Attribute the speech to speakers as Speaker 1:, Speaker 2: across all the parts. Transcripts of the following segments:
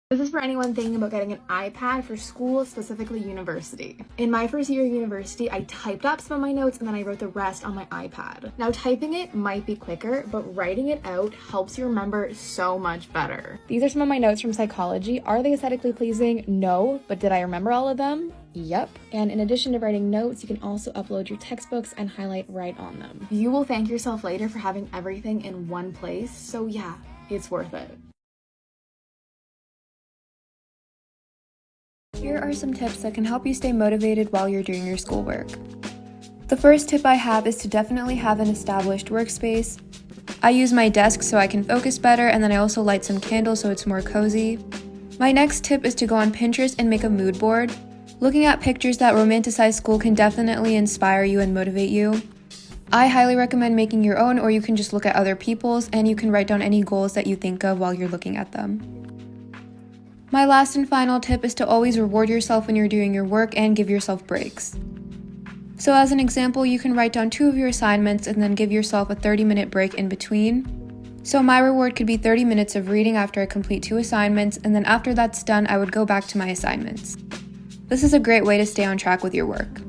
Speaker 1: This is for anyone thinking about getting an iPad for school, specifically university. In my first year of university, I typed up some of my notes and then I wrote the rest on my iPad. Now, typing it might be quicker, but writing it out helps you remember so much better. These are some of my notes from psychology. Are they aesthetically pleasing? No, but did I remember all of them? Yep. And in addition to writing notes, you can also upload your textbooks and highlight right on them. You will thank yourself later for having everything in one place, so yeah, it's worth it. Here are some tips that can help you stay motivated while you're doing your schoolwork. The first tip I have is to definitely have an established workspace. I use my desk so I can focus better, and then I also light some candles so it's more cozy. My next tip is to go on Pinterest and make a mood board. Looking at pictures that romanticize school can definitely inspire you and motivate you. I highly recommend making your own, or you can just look at other people's and you can write down any goals that you think of while you're looking at them. My last and final tip is to always reward yourself when you're doing your work and give yourself breaks. So as an example, you can write down 2 of your assignments and then give yourself a 30-minute break in between. So my reward could be 30 minutes of reading after I complete 2 assignments, and then after that's done, I would go back to my assignments. This is a great way to stay on track with your work.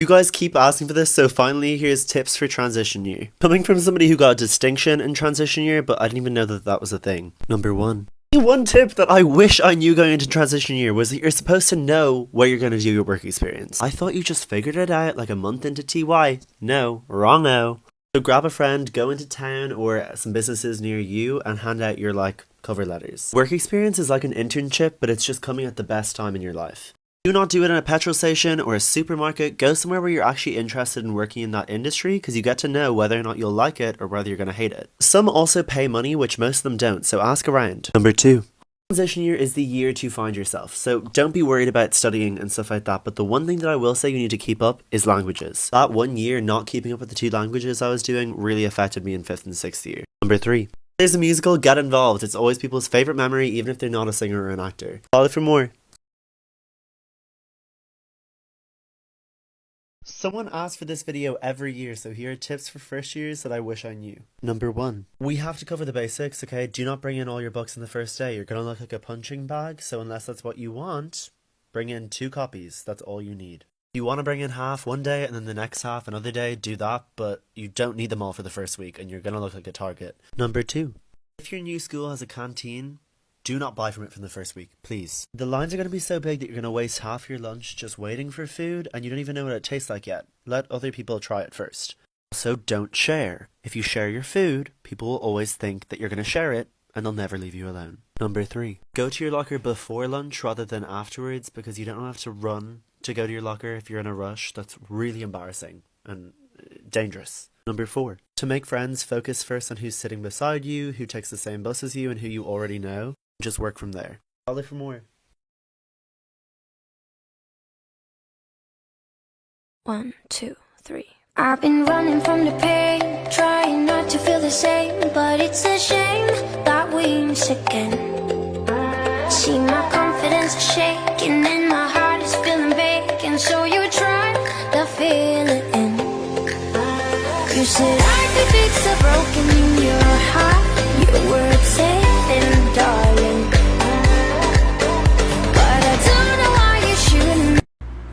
Speaker 2: You guys keep asking for this, so finally here's tips for transition year. Coming from somebody who got a distinction in transition year, but I didn't even know that that was a thing. Number 1. One tip that I wish I knew going into transition year was that you're supposed to know where you're going to do your work experience. I thought you just figured it out like a month into TY. No, wrong-o. So grab a friend, go into town or some businesses near you and hand out your cover letters. Work experience is like an internship, but it's just coming at the best time in your life. Do not do it in a petrol station or a supermarket. Go somewhere where you're actually interested in working in that industry, because you get to know whether or not you'll like it or whether you're going to hate it. Some also pay money, which most of them don't, so ask around. Number 2. Transition year is the year to find yourself, so don't be worried about studying and stuff like that, but the one thing that I will say you need to keep up is languages. That 1 year not keeping up with the 2 languages I was doing really affected me in 5th and 6th year. Number 3. There's a musical, get involved. It's always people's favourite memory, even if they're not a singer or an actor. Follow for more. Someone asks for this video every year, so here are tips for first years that I wish I knew. Number 1. We have to cover the basics, okay? Do not bring in all your books in the first day. You're gonna look like a punching bag, so unless that's what you want, bring in 2 copies. That's all you need. If you want to bring in half one day and then the next half another day, do that, but you don't need them all for the first week and you're gonna look like a target. Number 2. If your new school has a canteen, do not buy from it from the first week, please. The lines are going to be so big that you're going to waste half your lunch just waiting for food and you don't even know what it tastes like yet. Let other people try it first. Also, don't share. If you share your food, people will always think that you're going to share it and they'll never leave you alone. Number 3. Go to your locker before lunch rather than afterwards, because you don't have to run to go to your locker if you're in a rush. That's really embarrassing and dangerous. Number 4. To make friends, focus first on who's sitting beside you, who takes the same bus as you, and who you already know. Just work from there. Follow for more.
Speaker 3: 1, 2, 3. I've been running from the pain, trying not to feel the same, but it's a shame that we miss again. See, my confidence is shaking and my heart is feeling vacant, so you try to fill it in. You said I could fix the broken in your heart. Your words saying, darling, but I don't know why you shouldn't.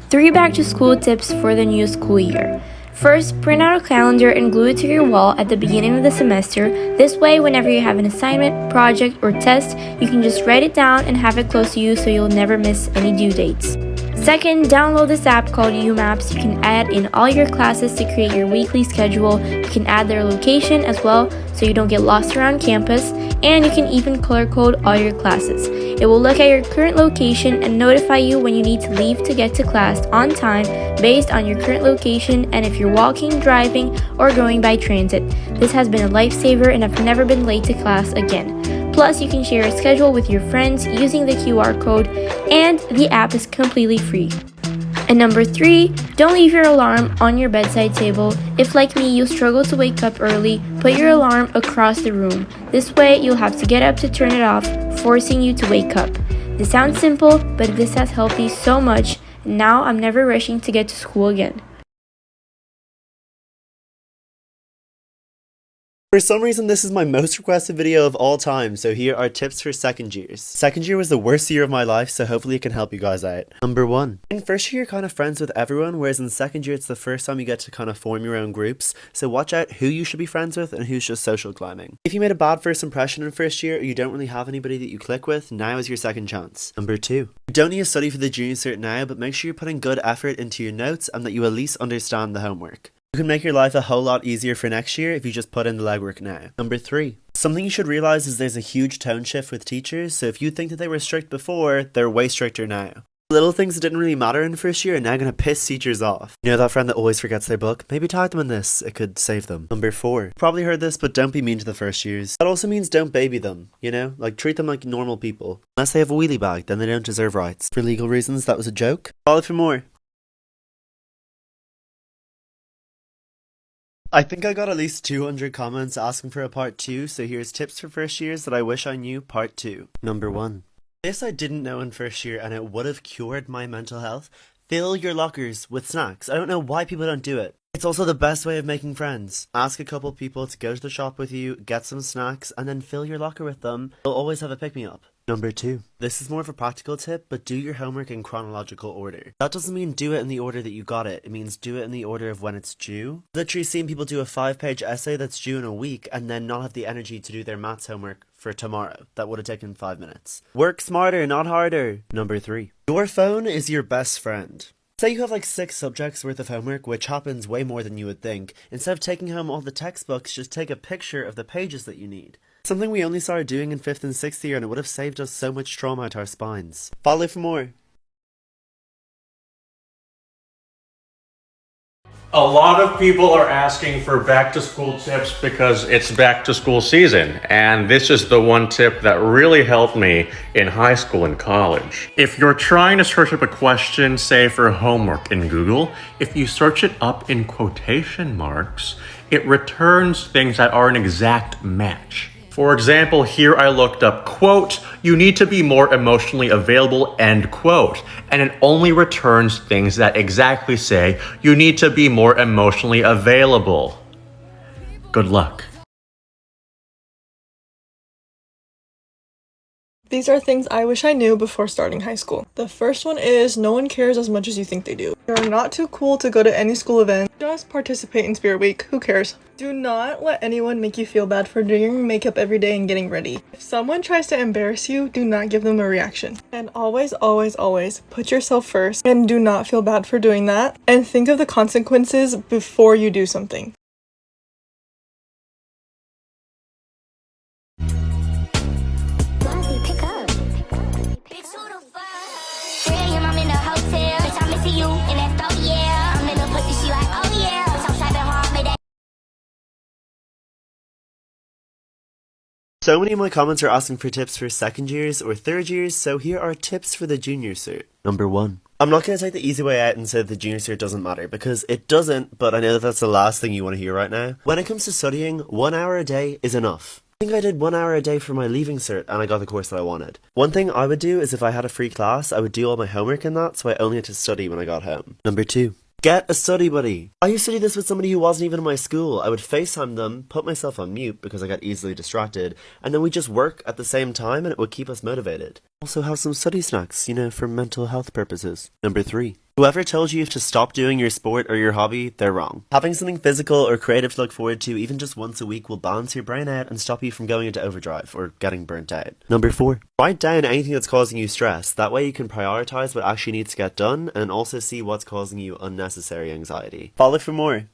Speaker 4: 3 back to school tips for the new school year. First, print out a calendar and glue it to your wall at the beginning of the semester. This way, whenever you have an assignment, project, or test, you can just write it down and have it close to you so you'll never miss any due dates. Second, download this app called UMaps. You can add in all your classes to create your weekly schedule. You can add their location as well so you don't get lost around campus, and you can even color code all your classes. It will look at your current location and notify you when you need to leave to get to class on time based on your current location and if you're walking, driving, or going by transit. This has been a lifesaver and I've never been late to class again. Plus, you can share a schedule with your friends using the QR code, and the app is completely free. And number 3, don't leave your alarm on your bedside table. If, like me, you struggle to wake up early, put your alarm across the room. This way, you'll have to get up to turn it off, forcing you to wake up. This sounds simple, but this has helped me so much, and now I'm never rushing to get to school again.
Speaker 2: For some reason, this is my most requested video of all time, so here are tips for second years. Second year was the worst year of my life, so hopefully it can help you guys out. Number 1. In first year, you're kind of friends with everyone, whereas in second year, it's the first time you get to kind of form your own groups, so watch out who you should be friends with and who's just social climbing. If you made a bad first impression in first year, or you don't really have anybody that you click with, now is your second chance. Number 2. You don't need to study for the junior cert now, but make sure you're putting good effort into your notes and that you at least understand the homework. You can make your life a whole lot easier for next year if you just put in the legwork now. Number 3. Something you should realize is there's a huge tone shift with teachers, so if you think that they were strict before, they're way stricter now. Little things that didn't really matter in first year are now going to piss teachers off. You know that friend that always forgets their book? Maybe tag them in this, it could save them. Number 4. Probably heard this, but don't be mean to the first years. That also means don't baby them, you know? Like treat them like normal people. Unless they have a wheelie bag, then they don't deserve rights. For legal reasons, that was a joke. Follow for more. I think I got at least 200 comments asking for a part 2, so here's tips for first years that I wish I knew part 2. Number 1. This I didn't know in first year and it would have cured my mental health. Fill your lockers with snacks. I don't know why people don't do it. It's also the best way of making friends. Ask a couple people to go to the shop with you, get some snacks, and then fill your locker with them. You'll always have a pick-me-up. Number 2. This is more of a practical tip, but do your homework in chronological order. That doesn't mean do it in the order that you got it. It means do it in the order of when it's due. I've literally seen people do a 5-page essay that's due in a week and then not have the energy to do their maths homework for tomorrow. That would have taken 5 minutes. Work smarter, not harder. Number 3. Your phone is your best friend. Say you have like 6 subjects worth of homework, which happens way more than you would think. Instead of taking home all the textbooks, just take a picture of the pages that you need. Something we only started doing in 5th and 6th year and it would have saved us so much trauma to our spines. Follow for more.
Speaker 5: A lot of people are asking for back to school tips because it's back to school season, and this is the one tip that really helped me in high school and college. If you're trying to search up a question, say for homework in Google, if you search it up in quotation marks, it returns things that are an exact match. For example, here I looked up, quote, you need to be more emotionally available, end quote. And it only returns things that exactly say, you need to be more emotionally available. Good luck.
Speaker 6: These are things I wish I knew before starting high school. The first one is no one cares as much as you think they do. You're not too cool to go to any school event. Just participate in Spirit Week. Who cares? Do not let anyone make you feel bad for doing your makeup every day and getting ready. If someone tries to embarrass you, do not give them a reaction. And always, always, always put yourself first and do not feel bad for doing that. And think of the consequences before you do something.
Speaker 2: So many of my comments are asking for tips for second years or third years, so here are tips for the junior cert. Number 1. I'm not going to take the easy way out and say the junior cert doesn't matter, because it doesn't, but I know that that's the last thing you want to hear right now. When it comes to studying, 1 hour a day is enough. I think I did 1 hour a day for my leaving cert and I got the course that I wanted. One thing I would do is if I had a free class, I would do all my homework in that, so I only had to study when I got home. Number 2. Get a study buddy. I used to do this with somebody who wasn't even in my school. I would FaceTime them, put myself on mute because I got easily distracted, and then we'd just work at the same time and it would keep us motivated. Also have some study snacks, you know, for mental health purposes. Number 3. Whoever tells you you have to stop doing your sport or your hobby, they're wrong. Having something physical or creative to look forward to, even just once a week, will balance your brain out and stop you from going into overdrive or getting burnt out. Number 4. Write down anything that's causing you stress. That way you can prioritize what actually needs to get done and also see what's causing you unnecessary anxiety. Follow for more.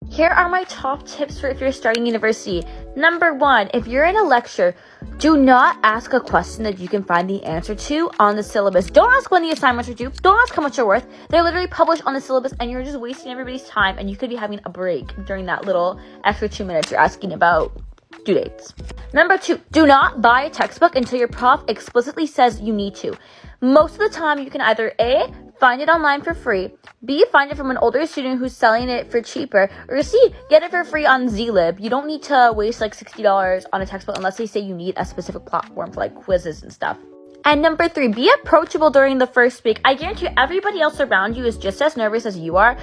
Speaker 4: Here are my top tips for if you're starting university. Number 1, if you're in a lecture, do not ask a question that you can find the answer to on the syllabus. Don't ask when the assignments are due. Don't ask how much you're worth. They're literally published on the syllabus and you're just wasting everybody's time, and you could be having a break during that little extra 2 minutes you're asking about due dates. Number 2, do not buy a textbook until your prof explicitly says you need to. Most of the time you can either A, find it online for free, B, find it from an older student who's selling it for cheaper, or C, get it for free on Zlib. You don't need to waste like $60 on a textbook unless they say you need a specific platform for like quizzes and stuff. And number 3, be approachable during the first week. I guarantee you everybody else around you is just as nervous as you are.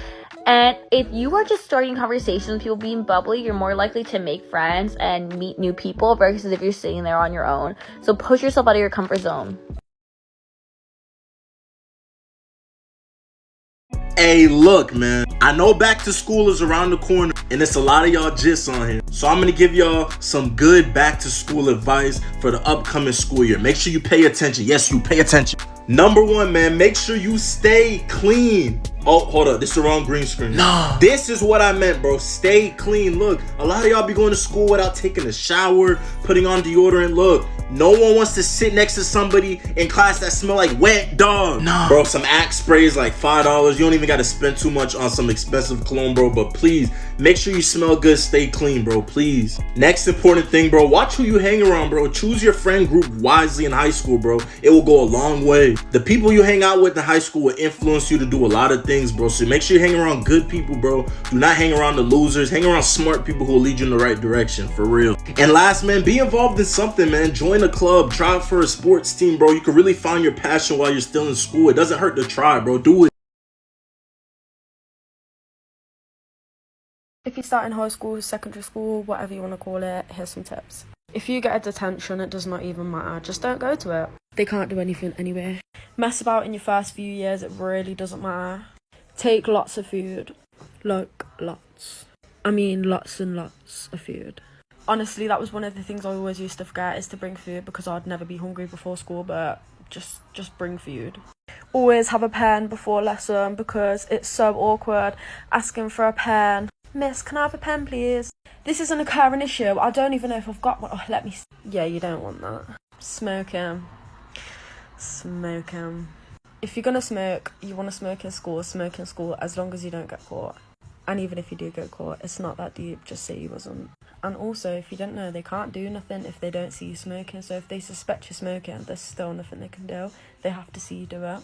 Speaker 4: And if you are just starting conversations with people being bubbly, you're more likely to make friends and meet new people versus if you're sitting there on your own. So push yourself out of your comfort zone.
Speaker 7: Hey, look, man. I know back to school is around the corner and it's a lot of y'all gist on here. So I'm gonna give y'all some good back to school advice for the upcoming school year. Make sure you pay attention. Yes, you pay attention. Number one, man, make sure you stay clean. Oh, hold up. This is the wrong green screen. No. This is what I meant, bro. Stay clean. Look, a lot of y'all be going to school without taking a shower, putting on deodorant. Look, no one wants to sit next to somebody in class that smell like wet dog. No. Bro, some Axe spray is like $5. You don't even got to spend too much on some expensive cologne, bro. But please, make sure you smell good. Stay clean, bro. Please. Next important thing, bro. Watch who you hang around, bro. Choose your friend group wisely in high school, bro. It will go a long way. The people you hang out with in high school will influence you to do a lot of things, bro. So make sure you hang around good people, bro. Do not hang around the losers. Hang around smart people who will lead you in the right direction, for real. And last, man, be involved in something, man. Join a club. Try out for a sports team, bro. You can really find your passion while you're still in school. It doesn't hurt to try, bro. Do it.
Speaker 8: If you start in high school, secondary school, whatever you want to call it, here's some tips. If you get a detention, it does not even matter. Just don't go to it. They can't do anything anyway. Mess about in your first few years, it really doesn't matter. Take lots of food. Like, lots. I mean, lots and lots of food. Honestly, that was one of the things I always used to forget, is to bring food, because I'd never be hungry before school, but just bring food. Always have a pen before lesson, because it's so awkward asking for a pen. Miss, can I have a pen, please? This is an occurring issue. I don't even know if I've got one. Oh, let me... Yeah, you don't want that. Smoking. If you're gonna smoke, you want to smoke in school as long as you don't get caught. And even if you do get caught, it's not that deep. Just say you wasn't. And also, if you don't know, they can't do nothing if they don't see you smoking. So if they suspect you're smoking, there's still nothing they can do. They have to see you do it.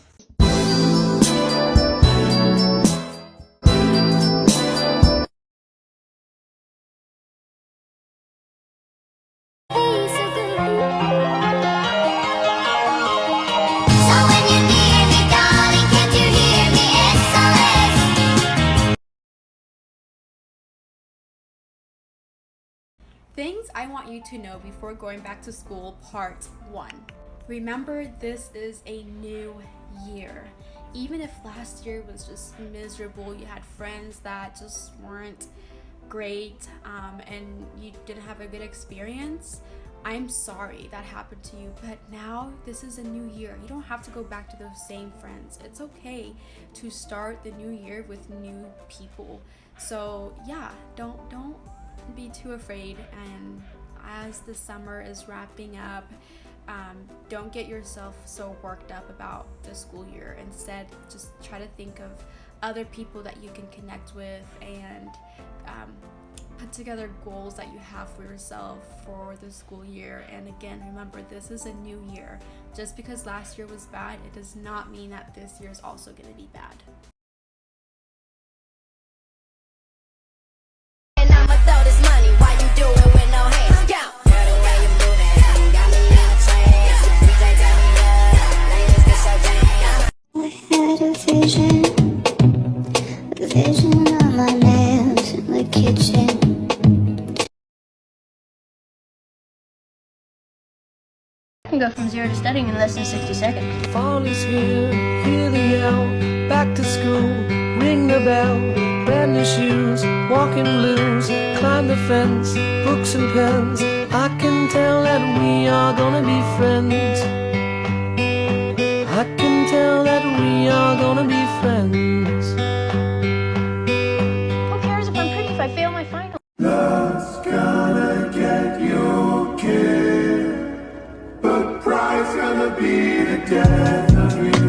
Speaker 9: Things I want you to know before going back to school, part 1. Remember, this is a new year. Even if last year was just miserable, you had friends that just weren't great, and you didn't have a good experience, I'm sorry that happened to you. But now this is a new year. You don't have to go back to those same friends. It's okay to start the new year with new people. So yeah, don't be too afraid. And as the summer is wrapping up, don't get yourself so worked up about the school year. Instead, just try to think of other people that you can connect with, and put together goals that you have for yourself for the school year. And again, remember, this is a new year. Just because last year was bad, it does not mean that this year is also going to be bad.
Speaker 3: Vision on my nails in the kitchen.
Speaker 10: I can go from 0 to studying in less than 60 seconds.
Speaker 11: Fall is here, hear the yell, back to school, ring the bell, brand new shoes, walking blues, climb the fence, books and pens. I can tell that we are gonna be friends. I can tell that we are gonna be friends.
Speaker 10: Who cares if I'm pretty if I fail my final?
Speaker 12: Love's gonna get you killed, but pride's gonna be the death of you.